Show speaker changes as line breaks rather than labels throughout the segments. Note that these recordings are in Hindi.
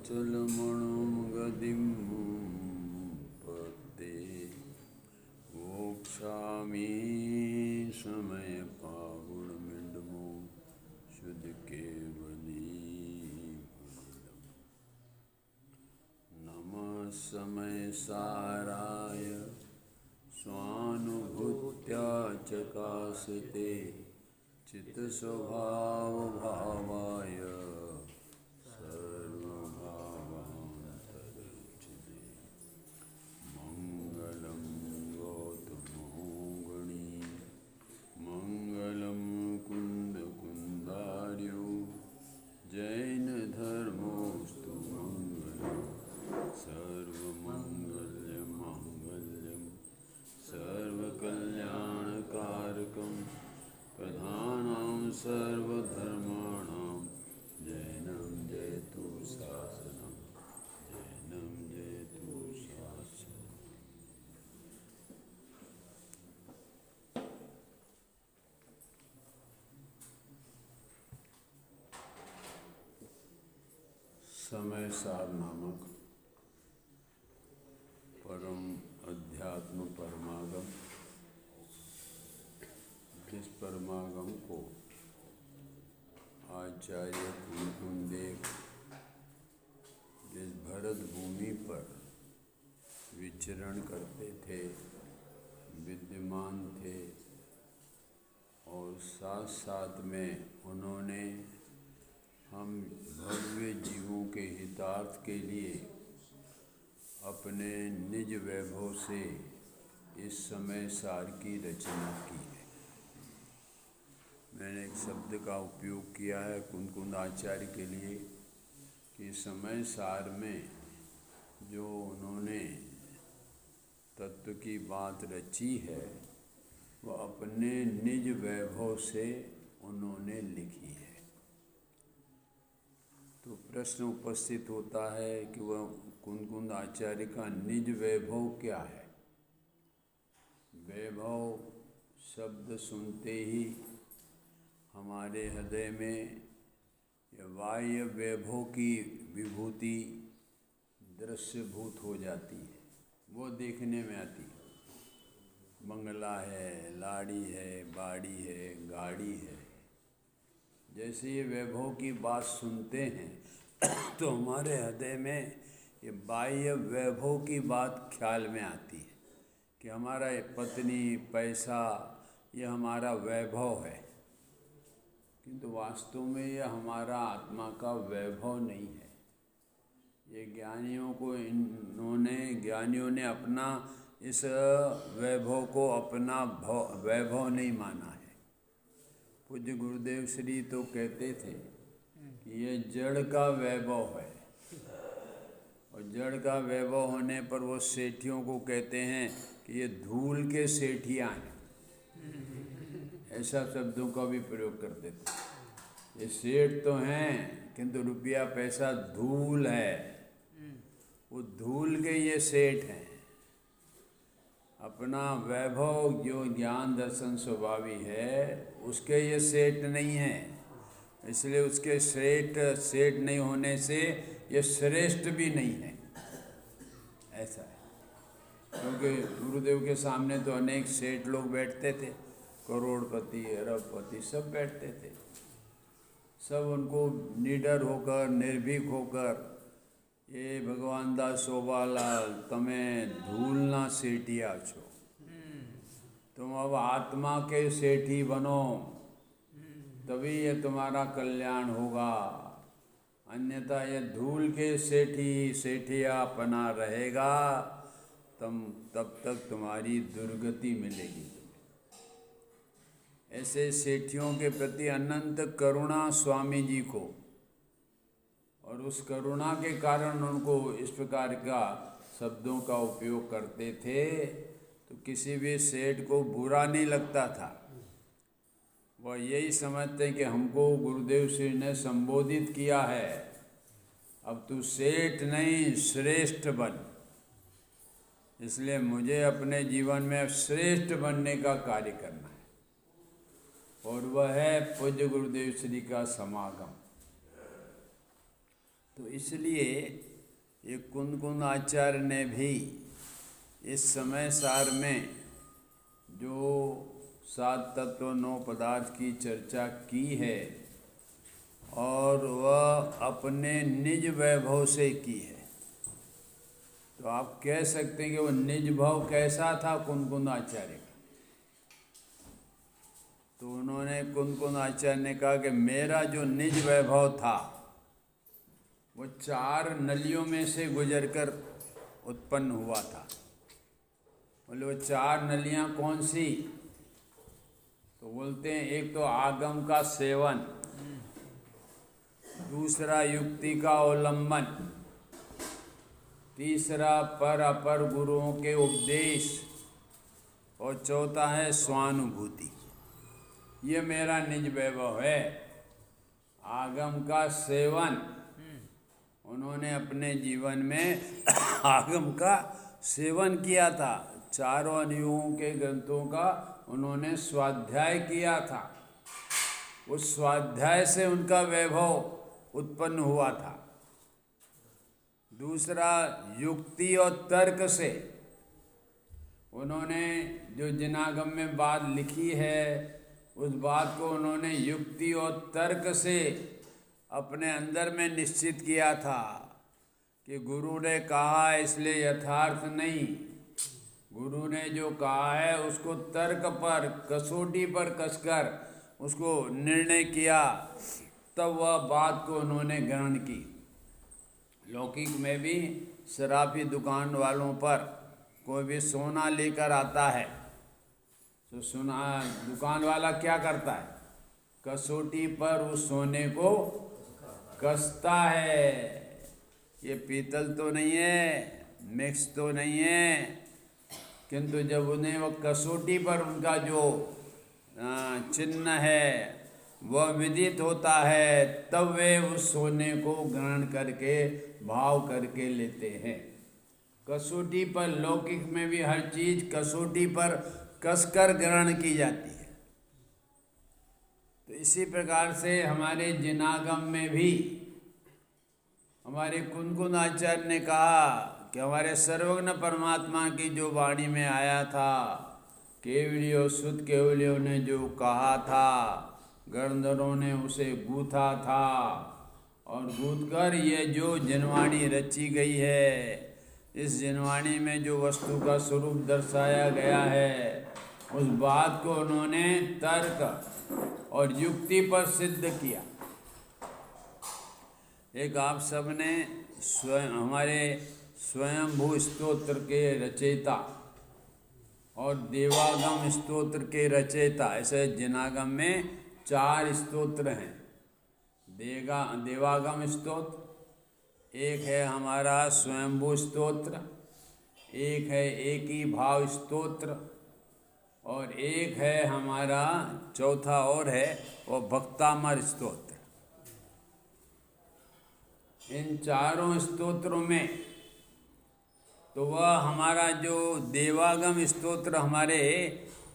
चलमणं गदिं पते वोक्षामि समयपावुर्मिडमो शुद्ध केवली नमः समय साराय स्वानुभूत्या चकासते चित्त स्वभाव भावाय सर्वभावान्तरचिते मंगलं गौतमो गणी मंगलं कुंद कुंदार्यो जैन धर्मोस्तु मंगलम् सर्वमंगल्य मांगल्यं सर्वकल्याणकारकं प्रधानं सर्वधर्माणां जैनं जयतु शासनं जैनं जयतु शासनं। समय सार नामक परम अध्यात्म परमागम, जिस परमागम को आचार्य कुलकुंदेव जिस भरत भूमि पर विचरण करते थे, विद्यमान थे और साथ साथ में उन्होंने हम भव्य जीवों के हितार्थ के लिए अपने निज वैभव से इस समय सार की रचना की है। मैंने एक शब्द का उपयोग किया है कुंद आचार्य के लिए कि समय सार में जो उन्होंने तत्व की बात रची है वह अपने निज वैभव से उन्होंने लिखी है। तो प्रश्न उपस्थित होता है कि वह कुंद आचार्य का निज वैभव क्या है। वैभव शब्द सुनते ही हमारे हृदय में यह बाह्य वैभव की विभूति दृश्यभूत हो जाती है, वो देखने में आती है। बंगला है, लाड़ी है, बाड़ी है, गाड़ी है। जैसे ये वैभव की बात सुनते हैं तो हमारे हृदय में ये बाह्य वैभव की बात ख्याल में आती है कि हमारा ये पत्नी, पैसा, ये हमारा वैभव है, किंतु वास्तव में यह हमारा आत्मा का वैभव नहीं है। ये ज्ञानियों ने अपना इस वैभव को अपना वैभव नहीं माना है। पूज्य गुरुदेव श्री तो कहते थे कि ये जड़ का वैभव है और जड़ का वैभव होने पर वो सेठियों को कहते हैं कि ये धूल के सेठियाँ हैं। ऐसा शब्दों का भी प्रयोग करते थे। ये सेठ तो हैं किंतु रुपया पैसा धूल है, वो धूल के ये सेठ हैं। अपना वैभव जो ज्ञान दर्शन स्वभावी है उसके ये सेठ नहीं है, इसलिए उसके सेठ नहीं होने से ये श्रेष्ठ भी नहीं है। ऐसा है, क्योंकि गुरुदेव के सामने तो अनेक सेठ लोग बैठते थे, करोड़पति, अरबपति सब बैठते थे। सब उनको निडर होकर, निर्भीक होकर, ये भगवान दास शोभालाल तमें धूलना सेठिया छो, तुम अब आत्मा के सेठी बनो, तभी ये तुम्हारा कल्याण होगा। अन्यथा ये धूल के सेठिया पना रहेगा, तब तक तुम्हारी दुर्गति मिलेगी। ऐसे सेठियों के प्रति अनंत करुणा स्वामी जी को, और उस करुणा के कारण उनको इस प्रकार का शब्दों का उपयोग करते थे तो किसी भी सेठ को बुरा नहीं लगता था। वह यही समझते कि हमको गुरुदेव श्री ने संबोधित किया है, अब तू सेठ नहीं श्रेष्ठ बन। इसलिए मुझे अपने जीवन में श्रेष्ठ बनने का कार्य करना है, और वह है पूज्य गुरुदेव श्री का समागम। तो इसलिए ये कुंद आचार्य ने भी इस समय सार में जो 7 तत्व 9 पदार्थ की चर्चा की है और वह अपने निज वैभव से की है। तो आप कह सकते हैं कि वो निज भाव कैसा था कुंद आचार्य का। तो उन्होंने कुंद आचार्य ने कहा कि मेरा जो निज वैभव था वो 4 नलियों में से गुजरकर उत्पन्न हुआ था। बोले वो 4 नलियां कौन सी? तो बोलते हैं एक तो आगम का सेवन, दूसरा युक्ति का अवलंबन, तीसरा पर अपर गुरुओं के उपदेश और चौथा है स्वानुभूति। ये मेरा निज वैभव है। आगम का सेवन, उन्होंने अपने जीवन में आगम का सेवन किया था। 4 अनुयोगों के ग्रंथों का उन्होंने स्वाध्याय किया था। उस स्वाध्याय से उनका वैभव उत्पन्न हुआ था। दूसरा युक्ति और तर्क से, उन्होंने जो जिनागम में बात लिखी है उस बात को उन्होंने युक्ति और तर्क से अपने अंदर में निश्चित किया था कि गुरु ने कहा इसलिए यथार्थ नहीं। गुरु ने जो कहा है उसको तर्क पर, कसौटी पर कसकर उसको निर्णय किया, तब वह बात को उन्होंने ग्रहण की। लौकिक में भी शराबी दुकान वालों पर कोई भी सोना लेकर आता है तो दुकान वाला क्या करता है? कसौटी पर उस सोने को कसता है। ये पीतल तो नहीं है, मिक्स तो नहीं है, किंतु जब उन्हें वो कसौटी पर उनका जो चिन्ह है वह विदित होता है, तब वे उस सोने को ग्रहण करके भाव करके लेते हैं। कसौटी पर, लौकिक में भी हर चीज कसौटी पर कसकर ग्रहण की जाती है। तो इसी प्रकार से हमारे जिनागम में भी हमारे कुंद आचार्य ने कहा कि हमारे सर्वज्ञ परमात्मा की जो वाणी में आया था, केवलियों शुद्ध केवलियों ने जो कहा था, गंधर्वों ने उसे गूथा था और गूथकर ये जो जिनवाणी रची गई है, इस जिनवाणी में जो वस्तु का स्वरूप दर्शाया गया है, उस बात को उन्होंने तर्क और युक्ति पर सिद्ध किया। एक आप सब ने हमारे स्वयंभू स्तोत्र के रचयिता और देवागम स्तोत्र के रचयिता, ऐसे जिनागम में 4 स्तोत्र हैं। देवागम स्तोत्र, एक है हमारा स्वयंभू स्तोत्र, एक है एक ही भाव स्तोत्र और एक है हमारा चौथा और है वो भक्तामर स्तोत्र। इन 4 स्तोत्रों में तो वह हमारा जो देवागम स्तोत्र हमारे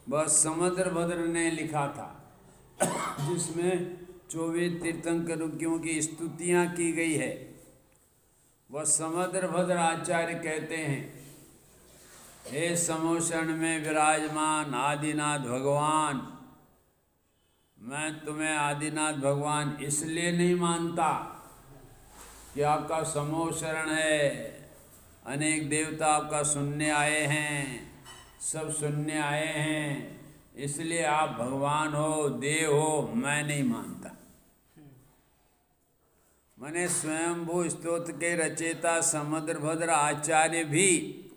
वह समुद्रभद्र ने लिखा था, जिसमें 24 तीर्थंकरों की स्तुतियाँ की गई है। वह समुद्रभद्र आचार्य कहते हैं, हे समोषण में विराजमान आदिनाथ भगवान, मैं तुम्हें आदिनाथ भगवान इसलिए नहीं मानता कि आपका समोषण है, अनेक देवता आपका सुनने आए हैं, सब सुनने आए हैं, इसलिए आप भगवान हो, देव हो, मैं नहीं मानता। मैंने स्वयंभू स्तोत्र के रचयिता समुद्रभद्र आचार्य भी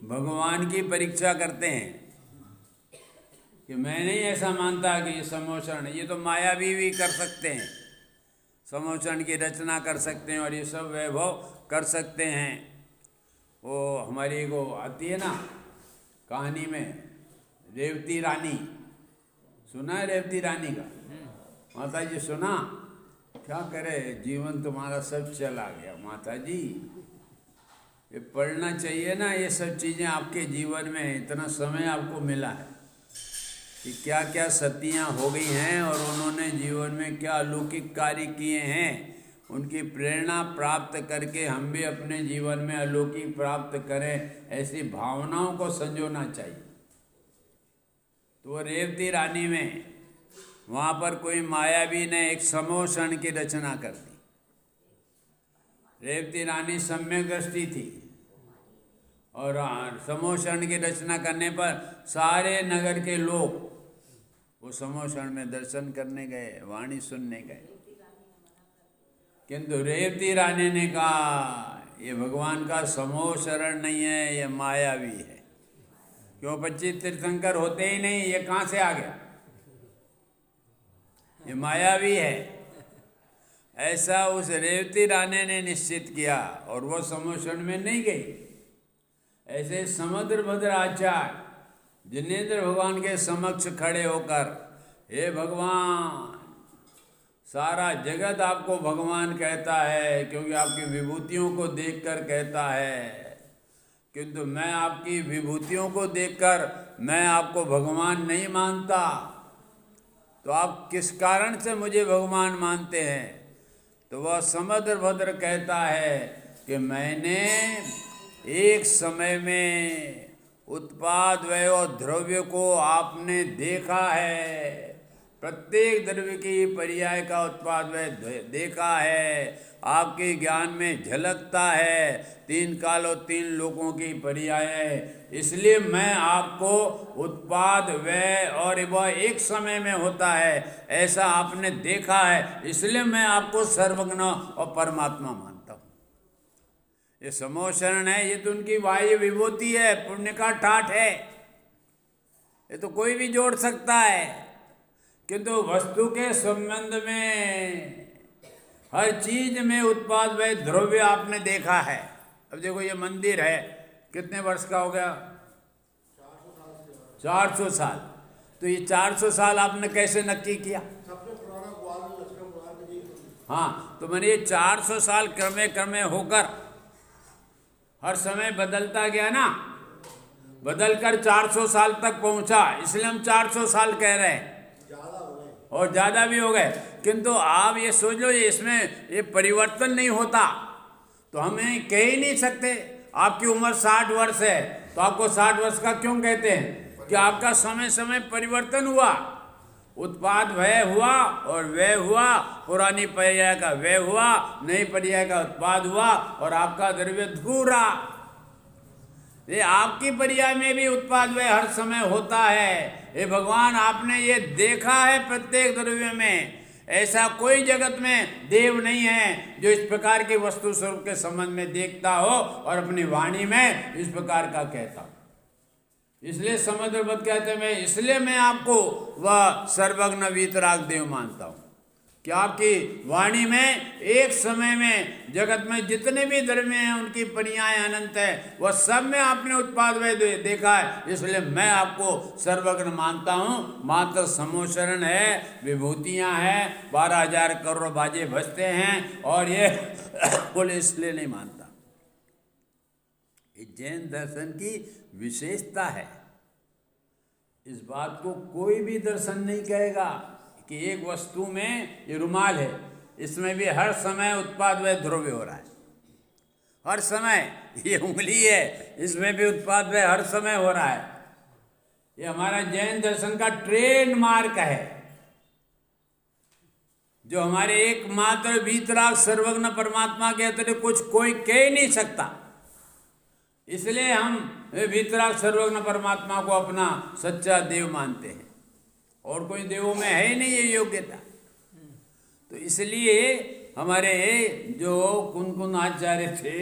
भगवान की परीक्षा करते हैं कि मैं नहीं ऐसा मानता कि ये समोषण, ये तो मायावी भी कर सकते हैं, समोषण की रचना कर सकते हैं और ये सब वैभव कर सकते हैं। वो हमारी को आती है ना कहानी में, रेवती रानी, सुना है रेवती रानी का? माता जी सुना? क्या करे, जीवन तुम्हारा सब चला गया माता जी। ये पढ़ना चाहिए ना, ये सब चीज़ें आपके जीवन में इतना समय आपको मिला है कि क्या क्या सतियाँ हो गई हैं और उन्होंने जीवन में क्या अलौकिक कार्य किए हैं, उनकी प्रेरणा प्राप्त करके हम भी अपने जीवन में अलौकिक प्राप्त करें, ऐसी भावनाओं को संजोना चाहिए। तो वो रेवती रानी में वहाँ पर कोई मायावी ने एक समोषण की रचना कर दी। रेवती रानी सम्यक दृष्टि थी और समोषण की रचना करने पर सारे नगर के लोग वो समोषण में दर्शन करने गए, वाणी सुनने गए। किंतु रेवती रानी ने कहा ये भगवान का समोशरण नहीं है, ये मायावी है। क्यों 25 तीर्थंकर होते ही नहीं, ये कहाँ से आ गया? ये मायावी है। ऐसा उस रेवती रानी ने निश्चित किया और वो समोषण में नहीं गई। ऐसे समुद्रभद्र आचार्य जिनेंद्र भगवान के समक्ष खड़े होकर, हे भगवान, सारा जगत आपको भगवान कहता है क्योंकि आपकी विभूतियों को देखकर कहता है, किंतु मैं आपकी विभूतियों को देखकर मैं आपको भगवान नहीं मानता। तो आप किस कारण से मुझे भगवान मानते हैं? तो वह समुद्रभद्र कहता है कि मैंने एक समय में उत्पाद व्यय और द्रव्य को आपने देखा है, प्रत्येक द्रव्य की पर्याय का उत्पाद व्यय देखा है, आपके ज्ञान में झलकता है, 3 काल और 3 लोकों की पर्याय है। इसलिए मैं आपको उत्पाद व्यय और वह एक समय में होता है ऐसा आपने देखा है, इसलिए मैं आपको सर्वज्ञ और परमात्मा मानता हूँ। ये समोषण है, ये तो उनकी बाह्य विभूति है, पुण्य का ठाठ है, ये तो कोई भी जोड़ सकता है। किंतु वस्तु के संबंध में हर चीज में उत्पाद व्यय द्रव्य आपने देखा है। अब देखो ये मंदिर है, कितने वर्ष का हो गया? 400 साल। तो ये 400 साल आपने कैसे नक्की किया? हाँ, तो मैंने ये 400 साल क्रमे क्रमे होकर हर समय बदलता गया ना, बदलकर 400 साल तक पहुंचा, इसलिए हम 400 साल कह रहे हैं, और ज़्यादा भी हो गए। किंतु आप ये सोच लो, ये इसमें ये परिवर्तन नहीं होता तो हमें कह ही नहीं सकते। आपकी उम्र 60 वर्ष है तो आपको 60 वर्ष का क्यों कहते हैं? कि आपका समय समय परिवर्तन हुआ, उत्पाद व्यय हुआ और व्यय हुआ, पुरानी पर्याय का व्यय हुआ, नई पर्याय का उत्पाद हुआ और आपका द्रव्य धूरा। ये आपकी पर्याय में भी उत्पाद व्यय हर समय होता है। ये भगवान आपने ये देखा है प्रत्येक द्रव्य में। ऐसा कोई जगत में देव नहीं है जो इस प्रकार के वस्तु स्वरूप के संबंध में देखता हो और अपनी वाणी में इस प्रकार का कहता हो। इसलिए समुद्रवत कहते हैं, इसलिए मैं आपको वह सर्वज्ञ वीतराग देव मानता हूँ कि आपकी वाणी में एक समय में जगत में जितने भी द्रव्य हैं उनकी पर्याय अनंत है, वह सब में आपने उत्पाद व्यय देखा है, इसलिए मैं आपको सर्वज्ञ मानता हूँ। मात्र समोशरण है, विभूतियाँ हैं, 12,000 करोड़ बाजे बजते हैं और ये बोले इसलिए नहीं मानता। ये जैन दर्शन की विशेषता है। इस बात को कोई भी दर्शन नहीं कहेगा कि एक वस्तु में ये रुमाल है, इसमें भी हर समय उत्पाद व्यय द्रव्य हो रहा है, हर समय। ये उंगली है, इसमें भी उत्पाद व्यय हर समय हो रहा है। ये हमारा जैन दर्शन का ट्रेडमार्क है, जो हमारे एकमात्र वीतराग सर्वज्ञ परमात्मा के अतिरिक्त कुछ कोई कह ही नहीं सकता। इसलिए हम वीतराग सर्वज्ञ परमात्मा को अपना सच्चा देव मानते हैं, और कोई देवों में है ही नहीं ये योग्यता। तो इसलिए हमारे जो कुन आचार्य थे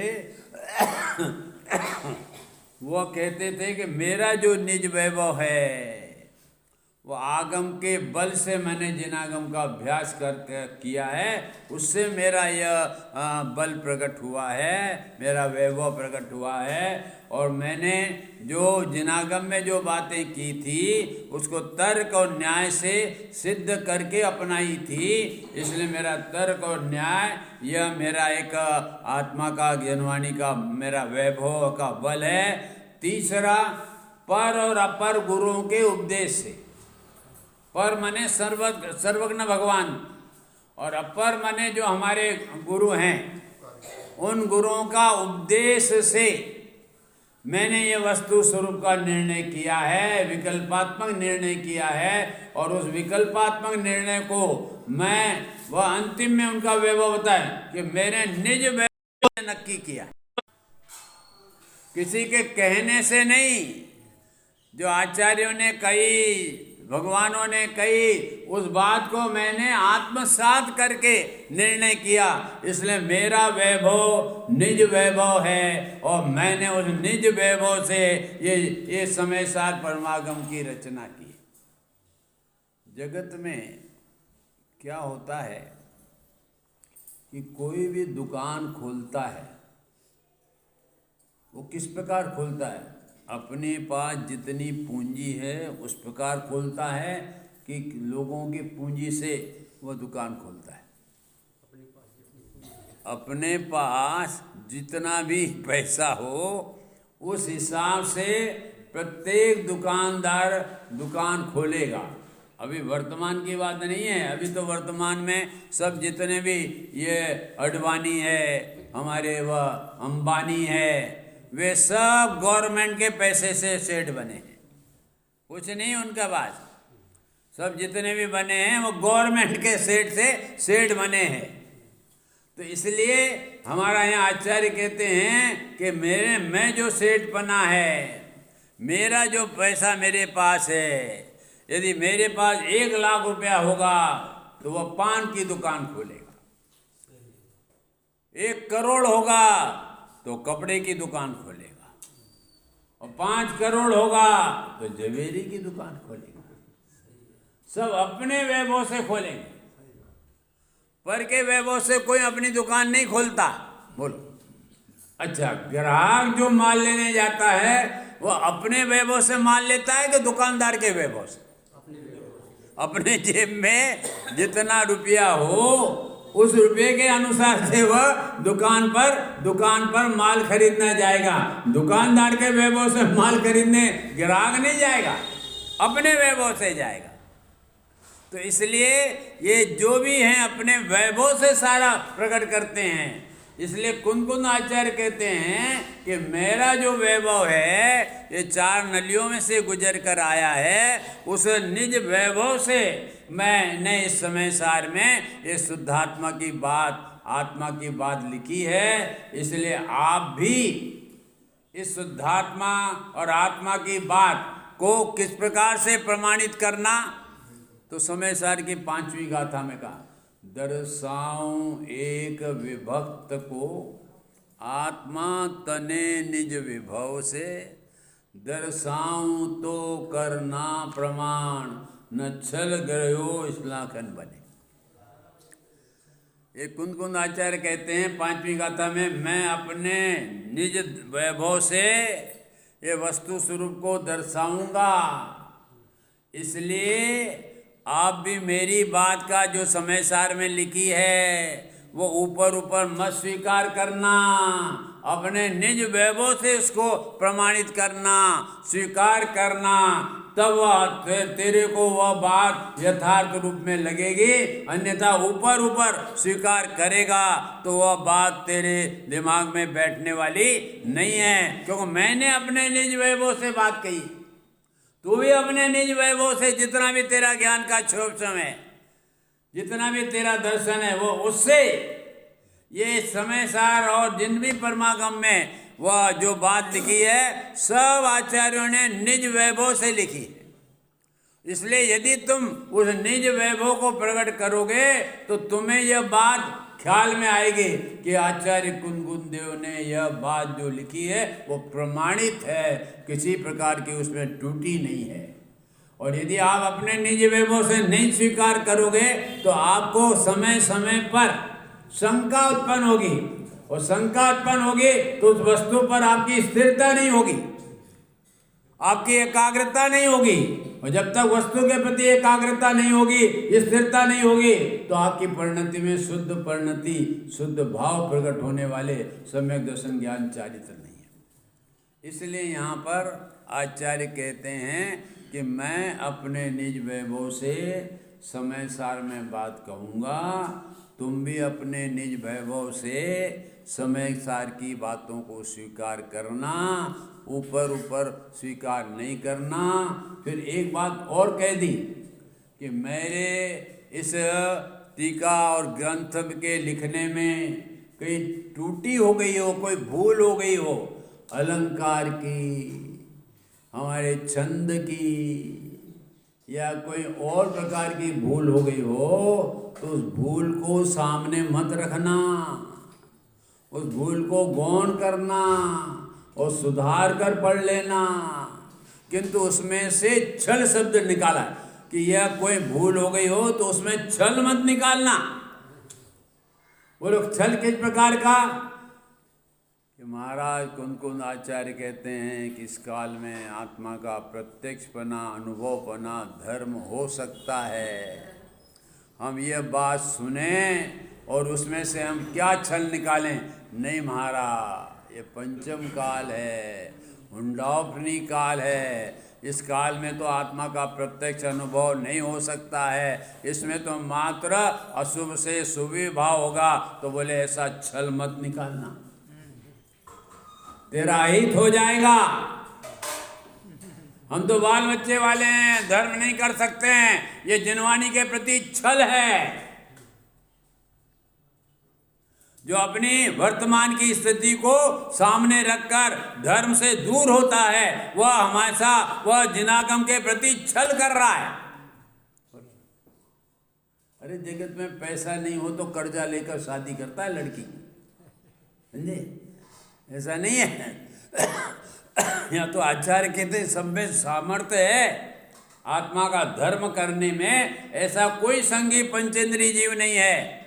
वो कहते थे कि मेरा जो निज वैभव है वो आगम के बल से मैंने जिनागम का अभ्यास किया है, उससे मेरा यह बल प्रकट हुआ है, मेरा वैभव प्रकट हुआ है। और मैंने जो जिनागम में जो बातें की थी उसको तर्क और न्याय से सिद्ध करके अपनाई थी, इसलिए मेरा तर्क और न्याय यह मेरा एक आत्मा का ज्ञानवाणी का मेरा वैभव का बल है। तीसरा, पर और अपर गुरुओं के उपदेश से। पर माने सर्वज्ञ भगवान, और अपर माने जो हमारे गुरु हैं, उन गुरुओं का उपदेश से मैंने ये वस्तु स्वरूप का निर्णय किया है, विकल्पात्मक निर्णय किया है, और उस विकल्पात्मक निर्णय को मैं वह अंतिम में उनका वैभव बताए कि मेरे निज वैभव ने नक्की किया, किसी के कहने से नहीं। जो आचार्यों ने कही, भगवानों ने कही, उस बात को मैंने आत्मसात करके निर्णय किया, इसलिए मेरा वैभव निज वैभव है, और मैंने उस निज वैभव से ये समय सार परमागम की रचना की। जगत में क्या होता है कि कोई भी दुकान खोलता है, वो किस प्रकार खोलता है? अपने पास जितनी पूंजी है उस प्रकार खोलता है कि लोगों की पूंजी से वो दुकान खोलता है। अपने पास जितना भी पैसा हो उस हिसाब से प्रत्येक दुकानदार दुकान खोलेगा। अभी वर्तमान की बात नहीं है, अभी तो वर्तमान में सब जितने भी ये अडवाणी है, हमारे वह अंबानी है, वे सब गवर्नमेंट के पैसे से सेठ बने हैं, कुछ नहीं उनका पास। सब जितने भी बने हैं वो गवर्नमेंट के सेठ से सेठ बने हैं। तो इसलिए हमारा यहाँ आचार्य कहते हैं कि मैं जो सेठ बना है, मेरा जो पैसा मेरे पास है, यदि मेरे पास 1 लाख रुपया होगा तो वह पान की दुकान खोलेगा। 1 करोड़ होगा तो कपड़े की दुकान खोलेगा, और 5 करोड़ होगा तो जवेरी की दुकान खोलेगा। सब अपने वैभव से खोलेंगे, पर के वैभव से कोई अपनी दुकान नहीं खोलता। बोलो, अच्छा, ग्राहक जो माल लेने जाता है वो अपने वैभव से माल लेता है कि दुकानदार के वैभव से? अपने जेब में जितना रुपया हो उस रुपये के अनुसार से वह दुकान पर माल खरीदना जाएगा। दुकानदार के वैभव से माल खरीदने ग्राहक नहीं जाएगा, अपने वैभव से जाएगा। तो इसलिए ये जो भी हैं अपने वैभव से सारा प्रकट करते हैं। इसलिए कुंद आचार्य कहते हैं कि मेरा जो वैभव है ये 4 नलियों में से गुजर कर आया है, उस निज वैभव से मैंने इस समय सार में ये शुद्धात्मा की बात, आत्मा की बात लिखी है। इसलिए आप भी इस शुद्धात्मा और आत्मा की बात को किस प्रकार से प्रमाणित करना, तो समय सार की 5वीं गाथा में कहा, दर्शाऊं एक विभक्त को आत्मा तने निज विभव से, दर्शाऊं तो करना प्रमाण, न छल गयो इसलाखन बने। ये कुंद आचार्य कहते हैं 5वीं गाथा में, मैं अपने निज वैभव से ये वस्तु स्वरूप को दर्शाऊंगा। इसलिए आप भी मेरी बात का जो समय सार में लिखी है वो ऊपर मत स्वीकार करना, अपने निज वैभव से इसको प्रमाणित करना, स्वीकार करना, तब वह तेरे को वह बात यथार्थ रूप में लगेगी। अन्यथा ऊपर स्वीकार करेगा तो वह बात तेरे दिमाग में बैठने वाली नहीं है, क्योंकि मैंने अपने निज वैभव से बात कही। तू भी अपने निज वैभव से जितना भी तेरा ज्ञान का क्षोभम है, जितना भी तेरा दर्शन है, वो उससे ये समय सार और जिन भी परमागम में वह जो बात लिखी है सब आचार्यों ने निज वैभव से लिखी है। इसलिए यदि तुम उस निज वैभव को प्रकट करोगे तो तुम्हें यह बात ख्याल में आएगी कि आचार्य कुंद देव ने यह बात जो लिखी है वो प्रमाणित है, किसी प्रकार की उसमें त्रुटि नहीं है। और यदि आप अपने निज वैभव से नहीं स्वीकार करोगे तो आपको समय समय पर शंका उत्पन्न होगी, और शंका उत्पन्न होगी तो उस वस्तु पर आपकी स्थिरता नहीं होगी, आपकी एकाग्रता नहीं होगी। और जब तक वस्तु के प्रति एकाग्रता नहीं होगी, स्थिरता नहीं होगी, तो आपकी परिणति में शुद्ध परिणति, शुद्ध भाव प्रकट होने वाले सम्यक दर्शन ज्ञान चारित्र नहीं है। इसलिए यहाँ पर आचार्य कहते हैं कि मैं अपने निज वैभव से समय सार में बात कहूँगा, तुम भी अपने निज वैभव से समय सार की बातों को स्वीकार करना, ऊपर ऊपर स्वीकार नहीं करना। फिर एक बात और कह दी कि मेरे इस टीका और ग्रंथ के लिखने में कहीं त्रुटि हो गई हो, कोई भूल हो गई हो, अलंकार की, हमारे छंद की, या कोई और प्रकार की भूल हो गई हो, तो उस भूल को सामने मत रखना, उस भूल को गौण करना और सुधार कर पढ़ लेना। किंतु उसमें से छल शब्द निकाला कि यह कोई भूल हो गई हो तो उसमें छल मत निकालना। वो लोग छल किस प्रकार का कि महाराज कुंद आचार्य कहते हैं कि इस काल में आत्मा का प्रत्यक्षपना, अनुभवपना धर्म हो सकता है। हम ये बात सुने और उसमें से हम क्या छल निकालें? नहीं महाराज, ये पंचम काल है, हुंडाफनी काल है। इस काल में तो आत्मा का प्रत्यक्ष अनुभव नहीं हो सकता है, इसमें तो मात्र अशुभ से शुभ भाव होगा। तो बोले ऐसा छल मत निकालना, तेरा हित हो जाएगा। हम तो बाल बच्चे वाले हैं, धर्म नहीं कर सकते हैं, ये जिनवानी के प्रति छल है। जो अपनी वर्तमान की स्थिति को सामने रखकर धर्म से दूर होता है, वह हमेशा वह जिनागम के प्रति छल कर रहा है। अरे जगत में पैसा नहीं हो तो कर्जा लेकर शादी करता है लड़की, समझे? ऐसा नहीं है। यहाँ तो आचार्य कहते सब में सामर्थ्य है आत्मा का धर्म करने में। ऐसा कोई संगी पंचेंद्रीय जीव नहीं है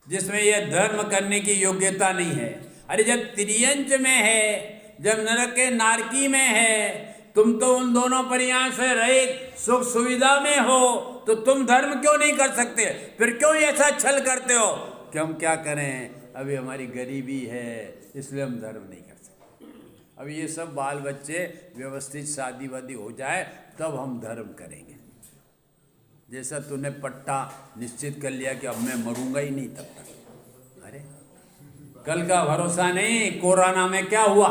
जिसमें यह धर्म करने की योग्यता नहीं है। अरे जब त्रियंच में है, जब नरक के नारकी में है, तुम तो उन दोनों पर्याय से रहित सुख सुविधा में हो, तो तुम धर्म क्यों नहीं कर सकते? फिर क्यों ऐसा छल करते हो कि हम क्या करें, अभी हमारी गरीबी है इसलिए हम धर्म नहीं कर सकते। अभी ये सब बाल बच्चे व्यवस्थित शादी वादी हो जाए तब हम धर्म करेंगे। जैसा तूने पट्टा निश्चित कर लिया कि अब मैं मरूंगा ही नहीं तब तक। अरे कल का भरोसा नहीं। कोरोना में क्या हुआ?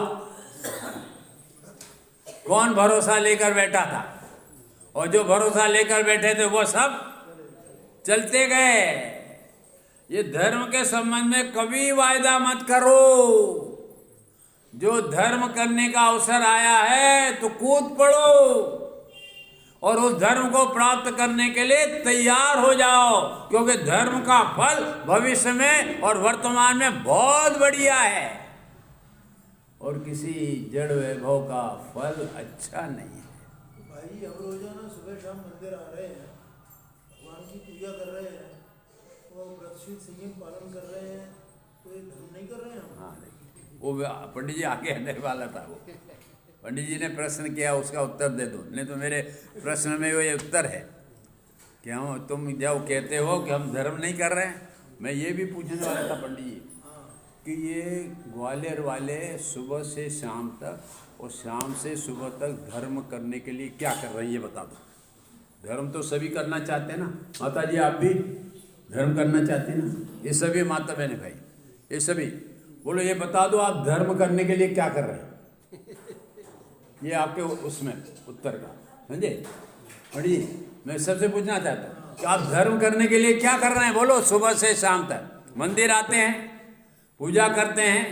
कौन भरोसा लेकर बैठा था? और जो भरोसा लेकर बैठे थे वो सब चलते गए। ये धर्म के संबंध में कभी वायदा मत करो। जो धर्म करने का अवसर आया है तो कूद पड़ो और उस धर्म को प्राप्त करने के लिए तैयार हो जाओ, क्योंकि धर्म का फल भविष्य में और वर्तमान में बहुत बढ़िया है और किसी जड़ वैभव का फल अच्छा नहीं है।
भाई हम रोजाना सुबह शाम मंदिर आ रहे हैं, भगवान की पूजा कर रहे हैं, वो व्रतशील संयम पालन कर रहे हैं, तो ये धर्म नहीं कर रहे हैं हम?
हाँ, वो पंडित जी आगे आने वाला था। वो पंडित जी ने प्रश्न किया, उसका उत्तर दे दो। नहीं तो मेरे प्रश्न में वो ये उत्तर है कि हम तुम जब कहते हो कि हम धर्म नहीं कर रहे हैं, मैं ये भी पूछने वाला था पंडित जी कि ये ग्वालियर वाले सुबह से शाम तक और शाम से सुबह तक धर्म करने के लिए क्या कर रहे हैं, ये बता दो। धर्म तो सभी करना चाहते हैं ना। माता जी आप भी धर्म करना चाहते हैं ना? ये सभी माता बहने भाई, ये सभी बोलो, ये बता दो आप धर्म करने के लिए क्या कर रहे हैं? ये आपके उसमें उत्तर का, समझे पंडित जी? मैं सबसे पूछना चाहता हूँ कि आप धर्म करने के लिए क्या कर रहे हैं? बोलो। सुबह से शाम तक मंदिर आते हैं, पूजा करते हैं,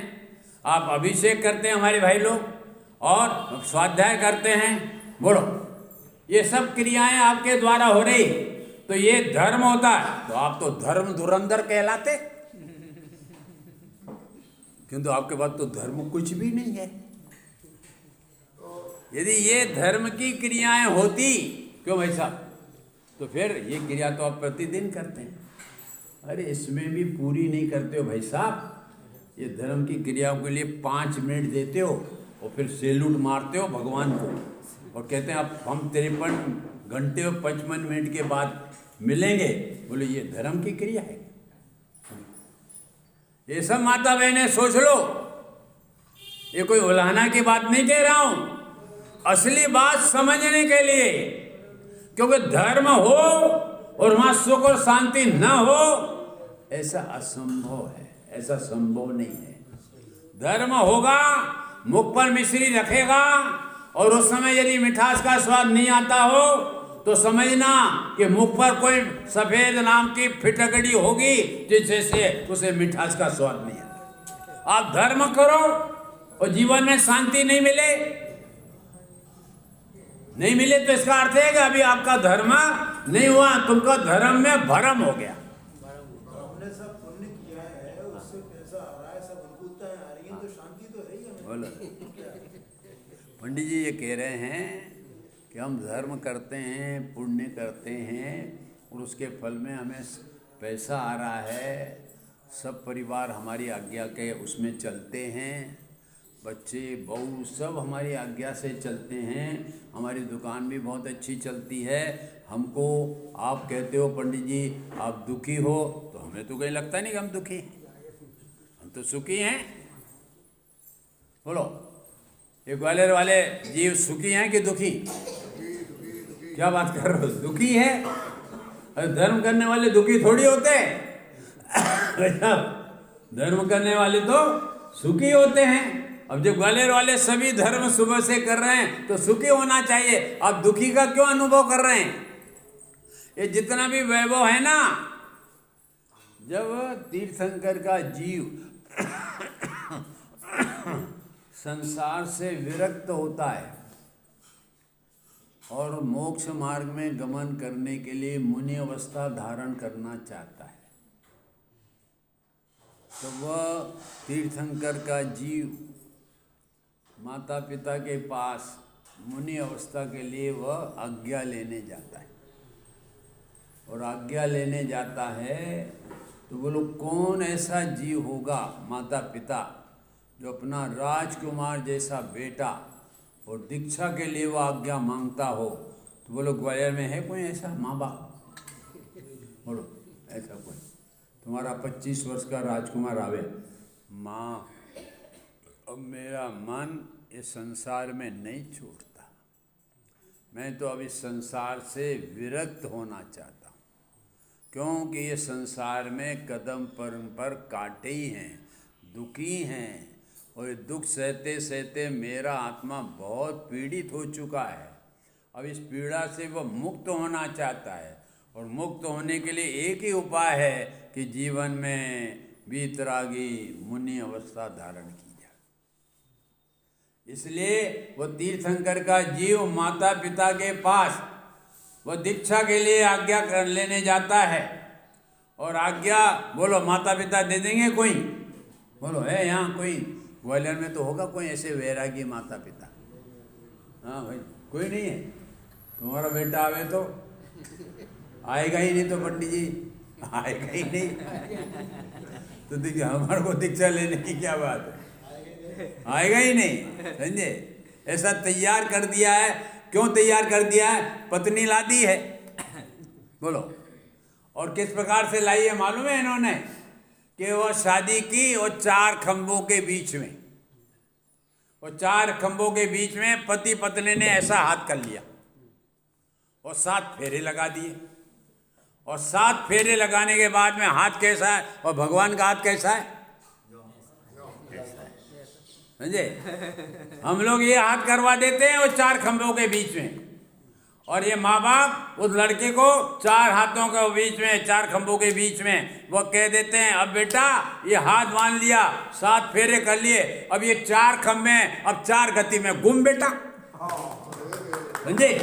आप अभिषेक करते हैं हमारे भाई लोग, और स्वाध्याय करते हैं। बोलो, ये सब क्रियाएं आपके द्वारा हो रही, तो ये धर्म होता है? तो आप तो धर्म धुरंधर कहलाते, किंतु आपके पास तो धर्म कुछ भी नहीं है। यदि ये धर्म की क्रियाएं होती, क्यों भाई साहब, तो फिर ये क्रिया तो आप प्रतिदिन करते हैं। अरे इसमें भी पूरी नहीं करते हो भाई साहब। ये धर्म की क्रियाओं के लिए 5 मिनट देते हो और फिर सैल्यूट मारते हो भगवान को और कहते हैं अब हम 53 घंटे और 55 मिनट के बाद मिलेंगे। बोले ये धर्म की क्रिया है? ये सब माता बहनें सोच लो, ये कोई उलाहना की बात नहीं कह रहा हूं, असली बात समझने के लिए। क्योंकि धर्म हो और वहां सुख और शांति न हो, ऐसा असंभव है, ऐसा संभव नहीं है। धर्म होगा, मुख पर मिश्री रखेगा, और उस समय यदि मिठास का स्वाद नहीं आता हो तो समझना कि मुख पर कोई सफेद नाम की फिटकड़ी होगी जिससे उसे मिठास का स्वाद नहीं आता। आप धर्म करो और जीवन में शांति नहीं मिले तो इसका अर्थ है कि अभी आपका धर्म नहीं हुआ, तुमका धर्म में भरम हो गया।
हमने सब पुण्य किया है, उससे पैसा आ रहा है, सब अनुकूलताएं आ रही हैं, तो शांति तो है ही हमें।
बोलो। पंडित जी ये कह रहे हैं कि हम धर्म करते हैं, पुण्य करते हैं, और उसके फल में हमें पैसा आ रहा है, सब परिवार हमारी आज्ञा के उसमें चलते हैं, बच्चे बहू सब हमारी आज्ञा से चलते हैं, हमारी दुकान भी बहुत अच्छी चलती है। हमको आप कहते हो पंडित जी आप दुखी हो, तो हमें तो कहीं लगता नहीं कि हम दुखी हैं, हम तो सुखी हैं। बोलो, ये ग्वालियर वाले जीव सुखी हैं कि दुखी? क्या बात कर रहे हो, दुखी है? अरे धर्म करने वाले दुखी थोड़ी होते धर्म करने वाले तो सुखी होते हैं। अब जो ग्वालियर वाले सभी धर्म सुबह से कर रहे हैं तो सुखी होना चाहिए, आप दुखी का क्यों अनुभव कर रहे हैं? ये जितना भी वैभव है ना, जब तीर्थंकर का जीव संसार से विरक्त होता है और मोक्ष मार्ग में गमन करने के लिए मुनि अवस्था धारण करना चाहता है, तो वह तीर्थंकर का जीव माता पिता के पास मुनि अवस्था के लिए वह आज्ञा लेने जाता है। और आज्ञा लेने जाता है तो बोलो कौन ऐसा जीव होगा माता पिता जो अपना राजकुमार जैसा बेटा और दीक्षा के लिए वो आज्ञा मांगता हो? तो बोलो ग्वालियर में है कोई ऐसा माँ बाप? बोलो ऐसा कोई? तुम्हारा 25 वर्ष का राजकुमार आवे, माँ अब मेरा मन इस संसार में नहीं छूटता, मैं तो अब इस संसार से विरक्त होना चाहता हूँ, क्योंकि ये संसार में कदम पर कांटे ही हैं, दुखी हैं, और ये दुख सहते सहते मेरा आत्मा बहुत पीड़ित हो चुका है। अब इस पीड़ा से वह मुक्त होना चाहता है, और मुक्त होने के लिए एक ही उपाय है कि जीवन में वीतरागी मुनि अवस्था धारण की जाए। इसलिए वो तीर्थंकर का जीव माता पिता के पास वो दीक्षा के लिए आज्ञा कर लेने जाता है, और आज्ञा बोलो माता पिता दे देंगे कोई? बोलो है यहाँ कोई? ग्वालियर में तो होगा कोई ऐसे वैरागी माता पिता? हाँ भाई कोई नहीं है। तुम्हारा बेटा आवे तो आएगा ही नहीं, तो पंडित जी आएगा ही नहीं, तो देखिए हमारे को दीक्षा लेने की क्या बात है, आएगा ही नहीं, समझे? ऐसा तैयार कर दिया है। क्यों तैयार कर दिया है? पत्नी ला दी है। बोलो, और किस प्रकार से लाई है मालूम है इन्होंने? कि वो शादी की और 4 खंभों के बीच में, और 4 खंभों के बीच में पति पत्नी ने ऐसा हाथ कर लिया और 7 फेरे लगा दिए, और 7 फेरे लगाने के बाद में हाथ कैसा है और भगवान का हाथ कैसा है, समझे? हम लोग ये हाथ करवा देते हैं और 4 खंभों के बीच में, और ये माँ बाप उस लड़के को 4 हाथों के बीच में, 4 खंभों के बीच में वो कह देते हैं अब बेटा ये हाथ मान लिया, 7 फेरे कर लिए, अब ये 4 खंभे अब 4 गति में घूम बेटा, समझे?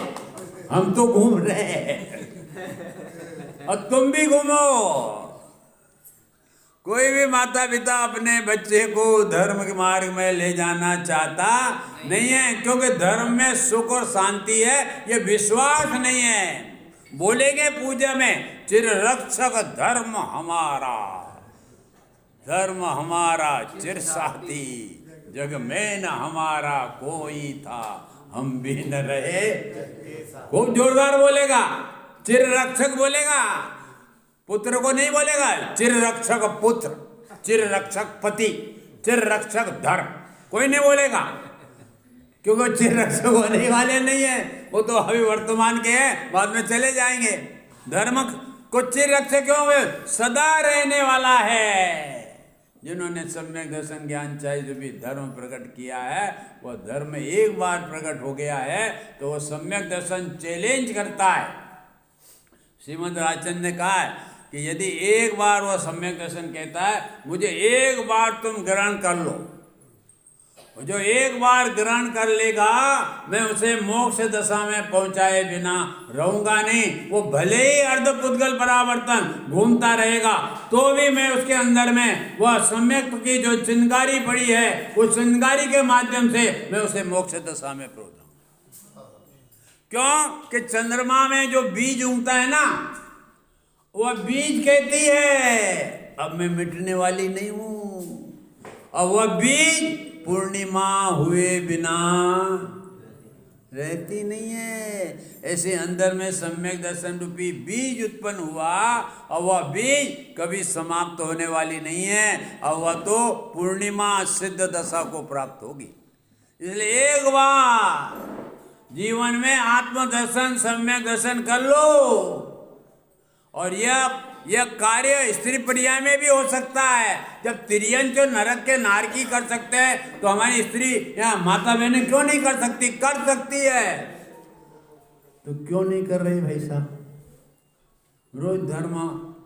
हम तो घूम रहे हैं और तुम भी घूमो। कोई भी माता पिता अपने बच्चे को धर्म के मार्ग में ले जाना चाहता नहीं है, क्योंकि धर्म में सुख और शांति है, ये विश्वास नहीं है। बोलेंगे पूजा में चिर रक्षक धर्म हमारा, धर्म हमारा चिर साथी, जग में न हमारा कोई था, हम भी न रहे। खूब जोरदार बोलेगा, चिर रक्षक बोलेगा, पुत्र को नहीं बोलेगा। चिर रक्षक पुत्र, चिर रक्षक पति, चिर रक्षक धर्म, कोई नहीं बोलेगा, क्योंकि चिर रक्षक होने वाले नहीं है, वो तो अभी वर्तमान के हैं, बाद में चले जाएंगे। धर्म को चिर रखे क्यों? वे सदा रहने वाला है। जिन्होंने सम्यक दर्शन ज्ञान चाहिए जो भी धर्म प्रकट किया है, वह धर्म एक बार प्रकट हो गया है तो वह सम्यक दर्शन चैलेंज करता है। श्रीमद् राजचंद्र ने कहा है कि यदि एक बार वह सम्यक दर्शन कहता है मुझे एक बार तुम ग्रहण कर लो, जो एक बार ग्रहण कर लेगा मैं उसे मोक्ष दशा में पहुंचाए बिना रहूंगा नहीं। वो भले ही अर्धपुद्गल परावर्तन घूमता रहेगा तो भी मैं उसके अंदर में वह सम्यक की जो चिंगारी पड़ी है उस चिंगारी के माध्यम से मैं उसे मोक्ष दशा में पहुंचाऊंगा। क्यों कि चंद्रमा में जो बीज उगता है ना, वह बीज कहती है अब मैं मिटने वाली नहीं हूं, और वह बीज पूर्णिमा हुए बिना रहती नहीं है। ऐसे अंदर में सम्यक दर्शन रूपी बीज उत्पन्न हुआ और वह बीज कभी समाप्त होने वाली नहीं है, और वह तो पूर्णिमा सिद्ध दशा को प्राप्त होगी। इसलिए एक बार जीवन में आत्मदर्शन सम्यक दर्शन कर लो, और यह कार्य स्त्री प्रिया में भी हो सकता है। जब तिरियन जो नरक के नारकी कर सकते हैं तो हमारी स्त्री या माता बहनें क्यों नहीं कर सकती? कर सकती है। तो क्यों नहीं कर रही भाई साहब? रोज धर्म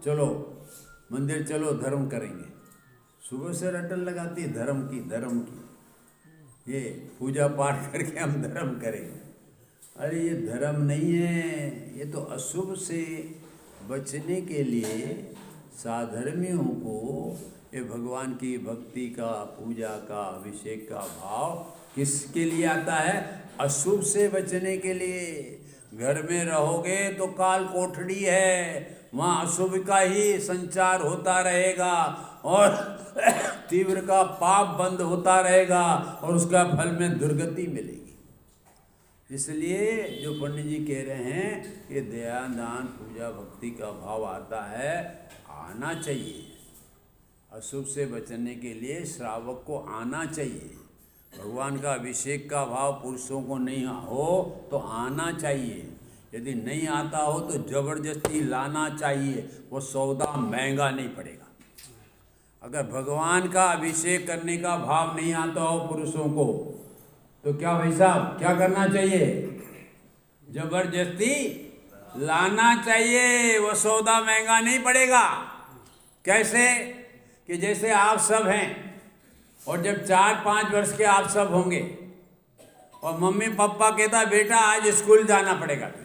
चलो, मंदिर चलो, धर्म करेंगे। सुबह से रटन लगाती है धर्म की, ये पूजा पाठ करके हम धर्म करेंगे। अरे ये धर्म नहीं है, ये तो अशुभ से बचने के लिए साधर्मियों को ये भगवान की भक्ति का, पूजा का, अभिषेक का भाव किसके लिए आता है? अशुभ से बचने के लिए। घर में रहोगे तो काल कोठड़ी है, वहाँ अशुभ का ही संचार होता रहेगा और तीव्र का पाप बंद होता रहेगा और उसका फल में दुर्गति मिलेगी। इसलिए जो पंडित जी कह रहे हैं कि दया दान पूजा भक्ति का भाव आता है, आना चाहिए। अशुभ से बचने के लिए श्रावक को आना चाहिए। भगवान का अभिषेक का भाव पुरुषों को नहीं हो तो आना चाहिए। यदि नहीं आता हो तो जबरदस्ती लाना चाहिए, वो सौदा महंगा नहीं पड़ेगा। अगर भगवान का अभिषेक करने का भाव नहीं आता हो पुरुषों को तो क्या भाई साहब क्या करना चाहिए? जबरदस्ती लाना चाहिए, वो सौदा महंगा नहीं पड़ेगा। कैसे? कि जैसे आप सब हैं और जब 4-5 वर्ष के आप सब होंगे और मम्मी पापा कहता बेटा आज स्कूल जाना पड़ेगा तुझे,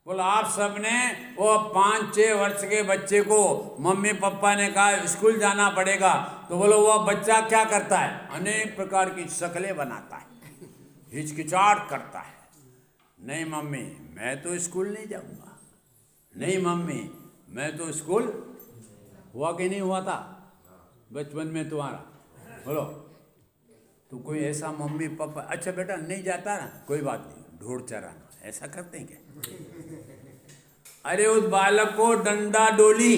बोला आप सब ने वो 5-6 वर्ष के बच्चे को मम्मी पापा ने कहा स्कूल जाना पड़ेगा, तो बोलो वह बच्चा क्या करता है? अनेक प्रकार की शक्लें बनाता है, हिचकिचाहट करता है। नहीं मम्मी मैं तो स्कूल नहीं जाऊंगा, नहीं मम्मी मैं तो स्कूल। हुआ कि नहीं हुआ था बचपन में तुम्हारा? बोलो तो कोई ऐसा मम्मी पापा, अच्छा बेटा नहीं जाता ना, कोई बात नहीं, ढोर चराना, ऐसा करते हैं क्या? अरे उस बालक को डंडा डोली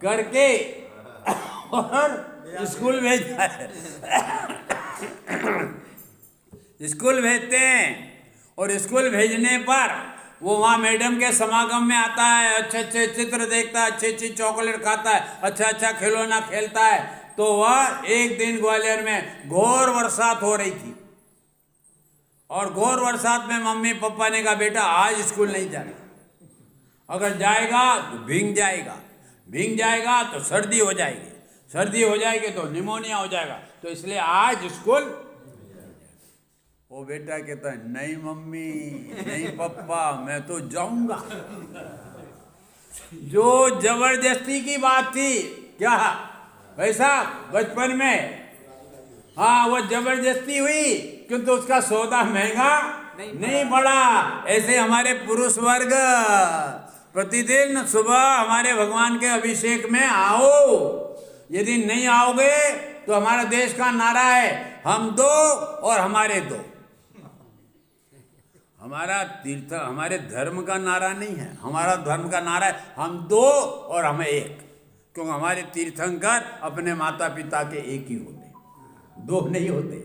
करके और स्कूल भेजता है। स्कूल भेजते हैं और स्कूल भेजने पर वो वहाँ मैडम के समागम में आता है, अच्छे अच्छे चित्र देखता है, अच्छी अच्छी चॉकलेट खाता है, अच्छा खिलौना खेलता है। तो वह एक दिन ग्वालियर में घोर बरसात हो रही थी और घोर बरसात में मम्मी पापा ने कहा बेटा आज स्कूल नहीं जाना, अगर जाएगा तो भीग जाएगा तो सर्दी हो जाएगी तो निमोनिया हो जाएगा, तो इसलिए आज स्कूल। वो बेटा कहता है नहीं मम्मी नहीं पापा मैं तो जाऊंगा। जो जबरदस्ती की बात थी क्या वैसा बचपन में, हाँ वो जबरदस्ती हुई किंतु उसका सौदा महंगा नहीं पड़ा। ऐसे हमारे पुरुष वर्ग प्रतिदिन सुबह हमारे भगवान के अभिषेक में आओ। यदि नहीं आओगे तो हमारा देश का नारा है हम दो और हमारे दो। हमारा तीर्थ हमारे धर्म का नारा नहीं है, हमारा धर्म का नारा है हम दो और हम एक, क्योंकि हमारे तीर्थंकर अपने माता पिता के एक ही होते, दो नहीं होते।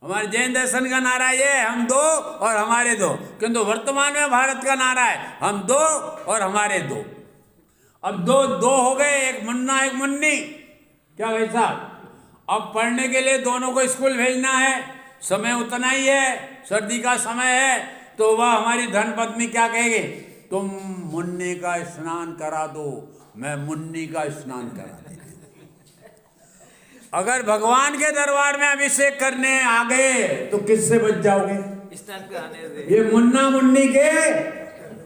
हमारे जैन दर्शन का नारा ये है, हम दो और हमारे दो, किंतु वर्तमान में भारत का नारा है हम दो और हमारे दो। अब दो दो हो गए, एक मुन्ना एक मुन्नी, क्या भाई साहब। अब पढ़ने के लिए दोनों को स्कूल भेजना है, समय उतना ही है, सर्दी का समय है, तो वह हमारी धर्मपत्नी क्या कहेगी, तुम मुन्ने का स्नान करा दो, मैं मुन्नी का स्नान करा देती। अगर भगवान के दरबार में अभिषेक करने आ गए तो किससे बच जाओगे,
स्नान कराने से।
ये मुन्ना मुन्नी के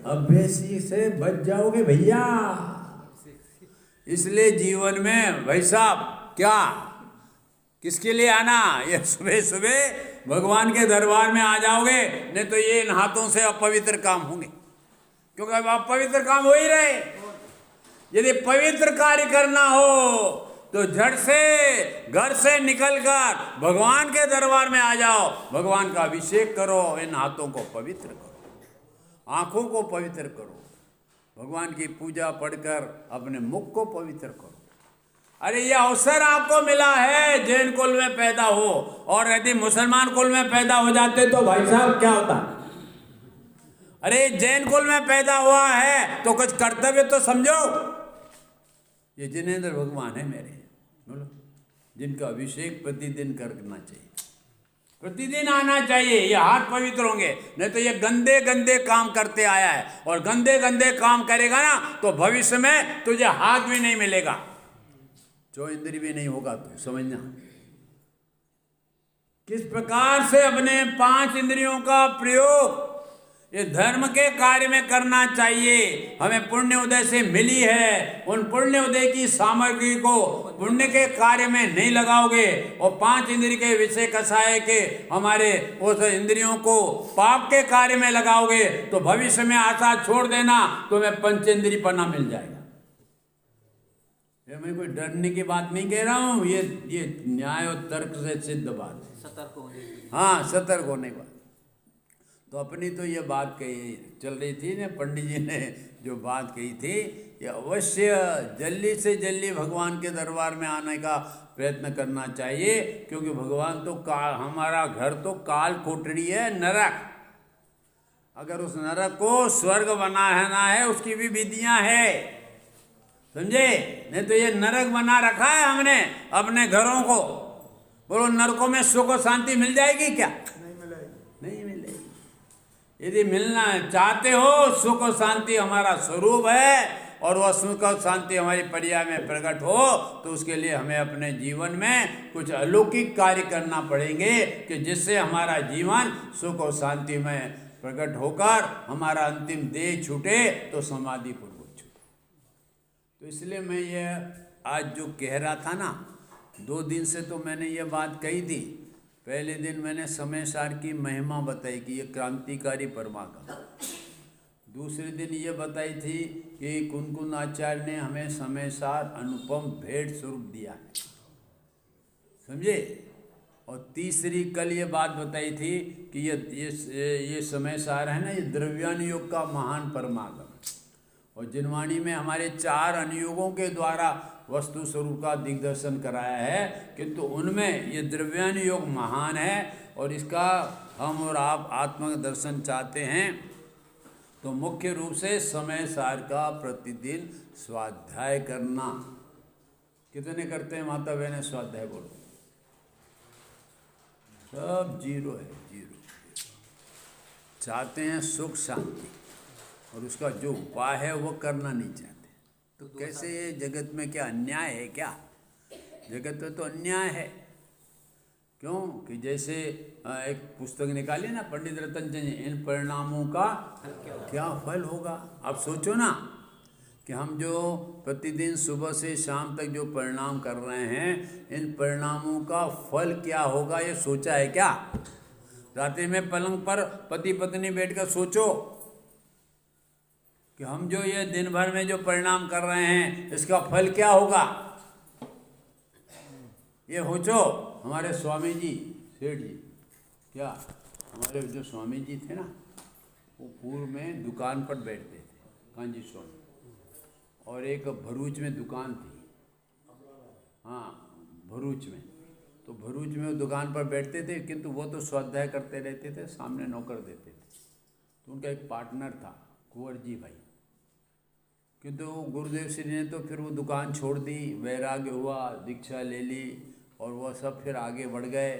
अभ्यासी से बच जाओगे भैया। इसलिए जीवन में भाई साहब क्या किसके लिए आना, ये सुबह सुबह भगवान के दरबार में आ जाओगे, नहीं तो ये इन हाथों से अपवित्र काम होंगे, क्योंकि अब अपवित्र काम हो ही रहे। यदि पवित्र कार्य करना हो तो झट से घर से निकलकर भगवान के दरबार में आ जाओ, भगवान का अभिषेक करो, इन हाथों को पवित्र करो, आंखों को पवित्र करो, भगवान की पूजा पढ़कर अपने मुख को पवित्र करो। अरे ये अवसर आपको मिला है जैन कुल में पैदा हो, और यदि मुसलमान कुल में पैदा हो जाते तो भाई साहब क्या होता। अरे जैन कुल में पैदा हुआ है तो कुछ कर्तव्य तो समझो। ये जिनेंद्र भगवान है मेरे, बोलो, जिनका अभिषेक प्रतिदिन करना चाहिए, प्रतिदिन आना चाहिए, ये हाथ पवित्र होंगे। नहीं तो ये गंदे गंदे काम करते आया है, और गंदे गंदे काम करेगा ना तो भविष्य में तुझे हाथ भी नहीं मिलेगा, जो इंद्री भी नहीं होगा, तो समझना। किस प्रकार से अपने 5 इंद्रियों का प्रयोग ये धर्म के कार्य में करना चाहिए। हमें पुण्य उदय से मिली है, उन पुण्य उदय की सामग्री को पुण्य के कार्य में नहीं लगाओगे, और 5 इंद्रिय के विषय कसाय के हमारे उस इंद्रियों को पाप के कार्य में लगाओगे, तो भविष्य में आशा छोड़ देना, तुम्हें पंचेंद्रिय पना मिल जाएगा। मैं कोई डरने की बात नहीं कह रहा हूँ, ये न्याय और तर्क से सिद्ध बात है,
सतर्क होने की।
हाँ, सतर्क होने का। तो अपनी तो ये बात कही चल रही थी ना, पंडित जी ने जो बात कही थी, ये अवश्य जल्दी से जल्दी भगवान के दरबार में आने का प्रयत्न करना चाहिए, क्योंकि भगवान तो हमारा घर तो काल कोठरी है, नरक। अगर उस नरक को स्वर्ग बनाना है उसकी भी विधियां है, समझे। नहीं तो ये नरक बना रखा है हमने अपने घरों को। बोलो नरकों में सुख और शांति मिल जाएगी क्या?
नहीं मिलेगी,
नहीं मिलेगी। यदि मिलना चाहते हो, सुख और शांति हमारा स्वरूप है, और वह सुख और शांति हमारी पर्याय में प्रकट हो, तो उसके लिए हमें अपने जीवन में कुछ अलौकिक कार्य करना पड़ेंगे, कि जिससे हमारा जीवन सुख और शांति में प्रकट होकर हमारा अंतिम देह छूटे तो समाधि पूर्वक छूटे। तो इसलिए मैं ये आज जो कह रहा था ना, 2 दिन से तो मैंने ये बात कही थी। पहले दिन मैंने समय सार की महिमा बताई कि ये क्रांतिकारी परमागम। दूसरे दिन ये बताई थी कि कुनकुन आचार्य ने हमें समय सार अनुपम भेंट स्वरूप दिया है, समझे। और तीसरी कल ये बात बताई थी कि ये समय सार है ना, ये द्रव्यानुयोग का महान परमागम। और जिनवाणी में हमारे 4 अनुयोगों के द्वारा वस्तु स्वरूप का दिग्दर्शन कराया है, किंतु उनमें ये द्रव्यानुयोग महान है। और इसका हम और आप आत्म दर्शन चाहते हैं तो मुख्य रूप से समय सार का प्रतिदिन स्वाध्याय करना। कितने करते हैं माता बहनें स्वाध्याय? बोलो। सब 0 है, 0। चाहते हैं सुख शांति, और उसका जो उपाय है वो करना नहीं चाहते। तो कैसे ये जगत में क्या अन्याय है? क्या जगत में तो अन्याय है। क्यों कि जैसे एक पुस्तक निकाली ना पंडित रतन चंद जी, इन परिणामों का क्या फल होगा। अब सोचो ना कि हम जो प्रतिदिन सुबह से शाम तक जो परिणाम कर रहे हैं, इन परिणामों का फल क्या होगा, ये सोचा है क्या? रात्रि में पलंग पर पति पत्नी बैठकर सोचो कि हम जो ये दिन भर में जो परिणाम कर रहे हैं इसका फल क्या होगा। ये सोचो। हमारे स्वामी जी सेठ जी, क्या हमारे जो स्वामी जी थे ना, वो पूर्व में दुकान पर बैठते थे, कांजी स्वामी, और एक भरूच में दुकान थी, हाँ भरूच में। तो भरूच में वो दुकान पर बैठते थे, किंतु वो तो स्वाध्याय करते रहते थे, सामने नौकर देते थे। तो उनका एक पार्टनर था कुंवर जी भाई, किंतु गुरुदेव श्री ने तो फिर वो दुकान छोड़ दी, वैराग्य हुआ, दीक्षा ले ली और वह सब फिर आगे बढ़ गए।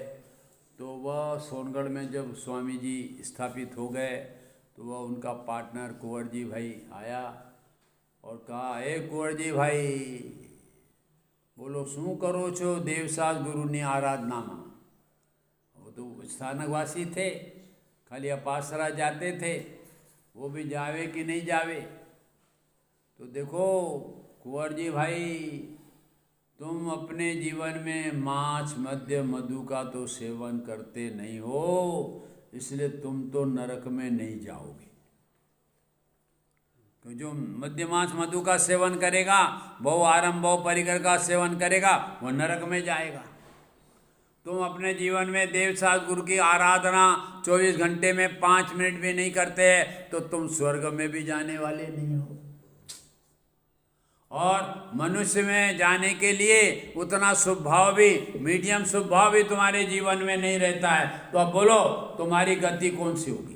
तो वह सोनगढ़ में जब स्वामी जी स्थापित हो गए तो वह उनका पार्टनर कुंवर जी भाई आया और कहा, ए कुंवर जी भाई, बोलो शू करो छो देवसास गुरु ने आराधनामा। वो तो स्थानकवासी थे, खाली अपासरा जाते थे, वो भी जावे कि नहीं जावे। तो देखो कुंवर जी भाई, तुम अपने जीवन में मांस मद्य मधु का तो सेवन करते नहीं हो, इसलिए तुम तो नरक में नहीं जाओगे। तो जो मद्य मांस मधु का सेवन करेगा, बहु आरंभ बहु परिकर का सेवन करेगा, वो नरक में जाएगा। तुम अपने जीवन में देवसास गुरु की आराधना 24 घंटे में 5 मिनट भी नहीं करते हैं, तो तुम स्वर्ग में भी जाने वाले नहीं हो। और मनुष्य में जाने के लिए उतना स्वभाव भी, मीडियम स्वभाव भी तुम्हारे जीवन में नहीं रहता है। तो अब बोलो तुम्हारी गति कौन सी होगी?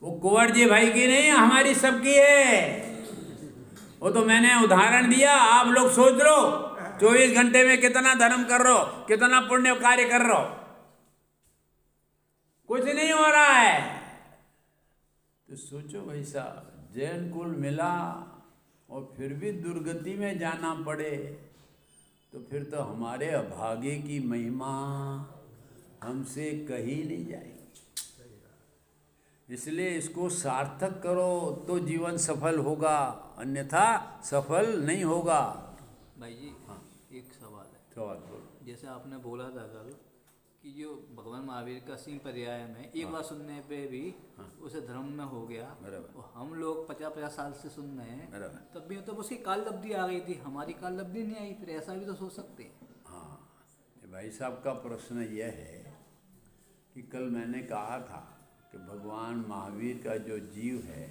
वो कुंवर जी भाई की नहीं, हमारी सबकी है। वो तो मैंने उदाहरण दिया, आप लोग सोच लो 24 घंटे में कितना धर्म कर रहे हो, कितना पुण्य कार्य कर रहे हो, कुछ नहीं हो रहा है। तो सोचो भाई साहब, जैन कुल मिला और फिर भी दुर्गति में जाना पड़े, तो फिर तो हमारे अभागे की महिमा हमसे कही नहीं जाएगी। इसलिए इसको सार्थक करो तो जीवन सफल होगा, अन्यथा सफल नहीं होगा।
भाई जी, हाँ, एक सवाल है।
सवाल बोलो।
जैसे आपने बोला था कल कि जो भगवान महावीर का सिंह पर्याय में एक बार सुनने पे भी उसे धर्म में हो गया। और हम लोग 50-50 साल से सुन रहे हैं, तब भी तो उसकी काल लब्धि आ गई थी, हमारी काल लब्धि नहीं आई। फिर ऐसा भी तो सोच सकते हैं।
हाँ, भाई साहब का प्रश्न यह है कि कल मैंने कहा था कि भगवान महावीर का जो जीव है,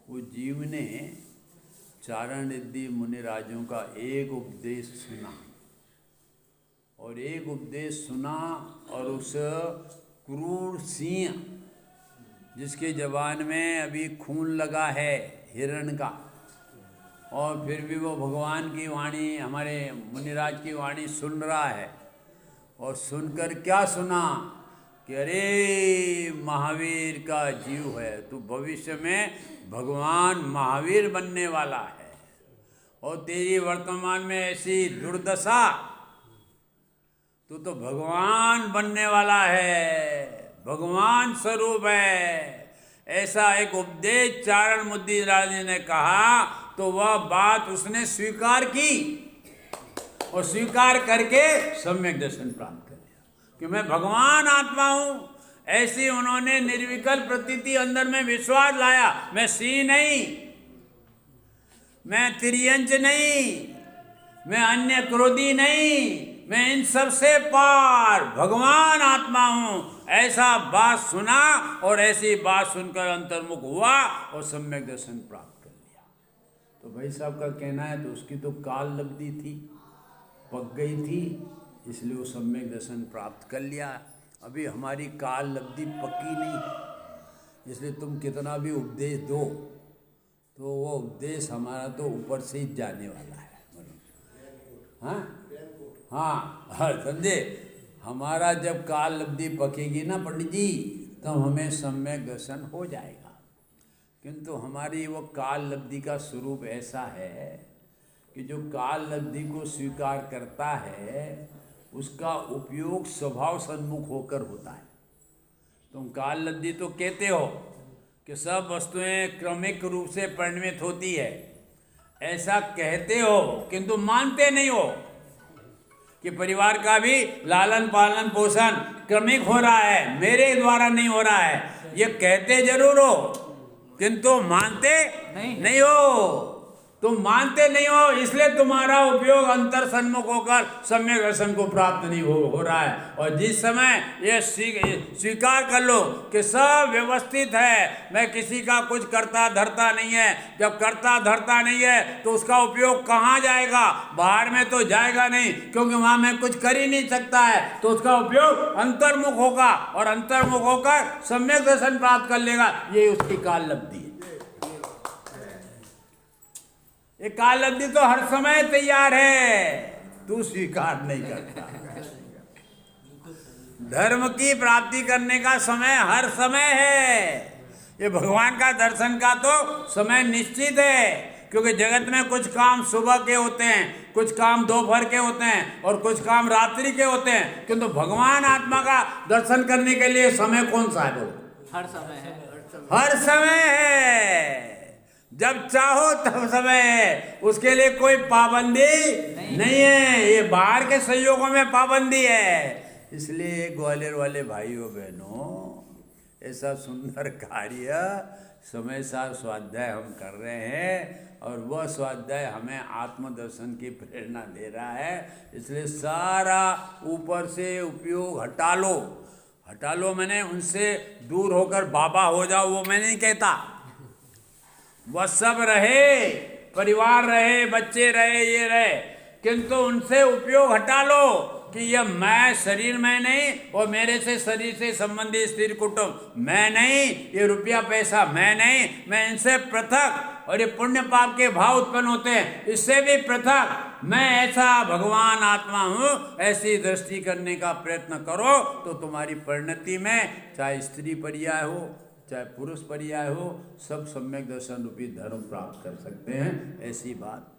वो जीव ने चारण रिद्धि मुनिराजों का एक उपदेश सुना, और एक उपदेश सुना और उस क्रूर सिंह जिसके जबान में अभी खून लगा है हिरण का, और फिर भी वो भगवान की वाणी, हमारे मुनिराज की वाणी सुन रहा है। और सुनकर क्या सुना कि अरे महावीर का जीव है, तू भविष्य में भगवान महावीर बनने वाला है, और तेरी वर्तमान में ऐसी दुर्दशा, तू तो भगवान बनने वाला है, भगवान स्वरूप है। ऐसा एक उपदेश चारण मुनिराज ने कहा, तो वह बात उसने स्वीकार की और स्वीकार करके सम्यक दर्शन प्राप्त कर लिया कि मैं भगवान आत्मा हूँ। ऐसी उन्होंने निर्विकल्प प्रतीति अंदर में विश्वास लाया। मैं सी नहीं, मैं तिर्यंच नहीं, मैं अन्य क्रोधी नहीं, मैं इन सब से पार भगवान आत्मा हूँ। ऐसा बात सुना और ऐसी बात सुनकर अंतर्मुख हुआ और सम्यक दर्शन प्राप्त कर लिया। तो भाई साहब का कहना है, तो उसकी तो काल लब्धि थी, पक गई थी, इसलिए वो सम्यक दर्शन प्राप्त कर लिया। अभी हमारी काल लब्धि पक्की नहीं, इसलिए तुम कितना भी उपदेश दो तो वो उपदेश हमारा तो ऊपर से ही जाने वाला है। हाँ, समझे? हमारा जब काल लब्धि पकेगी ना पंडित जी, तब हमें सम्यक दर्शन हो जाएगा। किंतु हमारी वो काल लब्धि का स्वरूप ऐसा है कि जो काल लब्धि को स्वीकार करता है, उसका उपयोग स्वभाव सन्मुख होकर होता है। तुम काल लब्धि तो कहते हो कि सब वस्तुएं क्रमिक रूप से परिणमित होती है, ऐसा कहते हो, किंतु मानते नहीं हो कि परिवार का भी लालन पालन पोषण क्रमिक हो रहा है, मेरे द्वारा नहीं हो रहा है। ये कहते जरूर हो, किंतु मानते नहीं हो। तुम मानते नहीं हो, इसलिए तुम्हारा उपयोग अंतर सन्मुख होकर सम्यक दर्शन को प्राप्त नहीं हो रहा है। और जिस समय ये स्वीकार कर लो कि सब व्यवस्थित है, मैं किसी का कुछ करता धरता नहीं है, जब करता धरता नहीं है तो उसका उपयोग कहाँ जाएगा? बाहर में तो जाएगा नहीं, क्योंकि वहाँ मैं कुछ कर ही नहीं सकता है। तो उसका उपयोग अंतर्मुख होगा और अंतर्मुख होकर सम्यक दर्शन प्राप्त कर लेगा। ये उसकी काल लब्धि है। ये काल लब्धि तो हर समय तैयार है, तू स्वीकार नहीं करता। धर्म की प्राप्ति करने का समय हर समय है। ये भगवान का दर्शन का तो समय निश्चित है, क्योंकि जगत में कुछ काम सुबह के होते हैं, कुछ काम दोपहर के होते हैं और कुछ काम रात्रि के होते हैं। किंतु भगवान आत्मा का दर्शन करने के लिए समय कौन सा है?
हर समय है,
हर समय है। जब चाहो तब समय है, उसके लिए कोई पाबंदी नहीं है। ये बाहर के संयोगों में पाबंदी है। इसलिए ग्वालियर वाले भाइयों बहनों, ऐसा सुंदर कार्य समय सार स्वाध्याय हम कर रहे हैं और वह स्वाध्याय हमें आत्मदर्शन की प्रेरणा दे रहा है। इसलिए सारा ऊपर से उपयोग हटा लो। हटा लो मैंने उनसे दूर होकर बाबा हो जाओ, वो मैं नहीं कहता। वह सब रहे, परिवार रहे, बच्चे रहे, ये रहे, किंतु उनसे उपयोग हटा लो कि यह मैं शरीर में नहीं और मेरे से शरीर से संबंधित स्त्री कुटुंब मैं नहीं, ये रुपया पैसा मैं नहीं, मैं इनसे पृथक। और ये पुण्य पाप के भाव उत्पन्न होते हैं, इससे भी पृथक मैं ऐसा भगवान आत्मा हूँ, ऐसी दृष्टि करने का प्रयत्न करो तो तुम्हारी परिणति में चाहे स्त्री पर्याय हो चाहे पुरुष पर्याय हो, सब सम्यक दर्शन रूपी धर्म प्राप्त कर सकते हैं। ऐसी बात